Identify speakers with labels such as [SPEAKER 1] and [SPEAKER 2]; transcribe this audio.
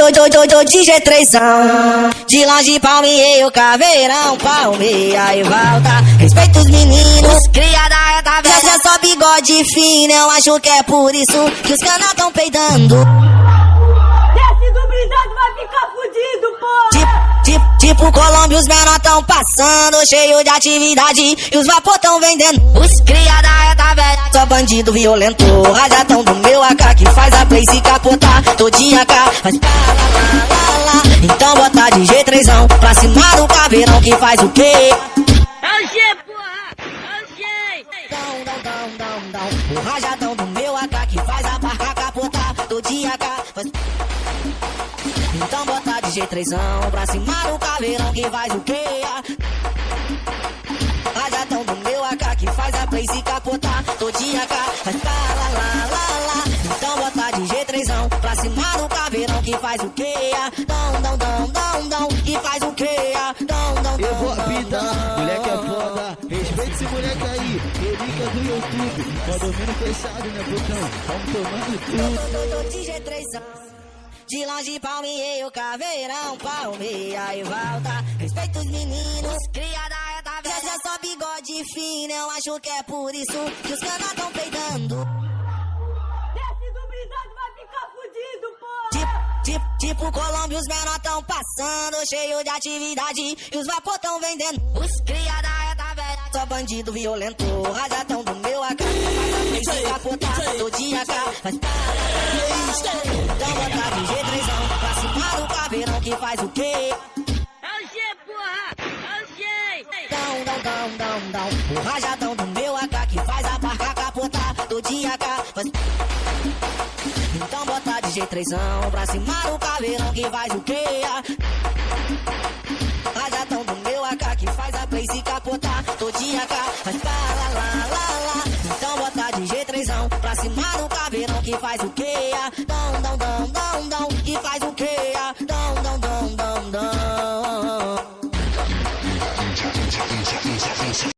[SPEAKER 1] Tô de G3ão, de longe palmeei o caveirão, palmeia e volta. Respeita os meninos, criada é da velha. Já só bigode fino, eu acho que é por isso que os canas tão peidando.
[SPEAKER 2] Desce do brisado, vai ficar fudido, pô!
[SPEAKER 1] Tipo Colômbia, os menor tão passando, cheio de atividade, e os vapor tão vendendo. Os criada é da velha, só bandido violento. Rajadão do meu AK que faz a Blaze capotar. Todinha AK faz pá, lá. Então bota de G3ão pra cima do caveirão que faz o quê?
[SPEAKER 2] É o G, porra! É o G!
[SPEAKER 1] O rajadão do meu AK que faz a barca capotar. Todinha AK faz... Então bota de G3ão pra cima do caveirão que faz o quê? Rajadão do meu AK que faz a Blaze capotar. Todinha AK faz pá, lá. Então bota de G3ão pra cima do caveirão que faz o quê? Dão, que faz o quê?
[SPEAKER 3] Eu vou apitar, moleque é foda. Respeita esse moleque aí, relíquia do YouTube. Condomínio fechado, né, botão? Vamos tomando tudo.
[SPEAKER 1] Tô de G3ão, de longe palmeei o caveirão, palmeia e volta. Respeita os meninos, criada é da velha. Já só bigode fino, eu acho que é por isso que os canas tão peidando.
[SPEAKER 2] Desce do brisado, vai ficar fudido, pô!
[SPEAKER 1] Tipo Colômbia, os menor tão passando, cheio de atividade, e os vapor tão vendendo. Os criada é da velha, só bandido violento. Rajadão do meu AK, faz a Blaze capotar. Todinha AK faz pá, então bota de G3ão pra cima do caveirão que faz o quê?
[SPEAKER 2] É o G, porra! É o G!
[SPEAKER 1] Dão. O rajadão do meu AK que faz a barca capotar. Todinha AK faz... Então bota de G3ão pra cima do caveirão que faz o quê? Rajadão do meu AK que faz a Blaze capotar. Todinha AK faz pá, lá. Então bota de G3ão pra cima do caveirão que faz o quê?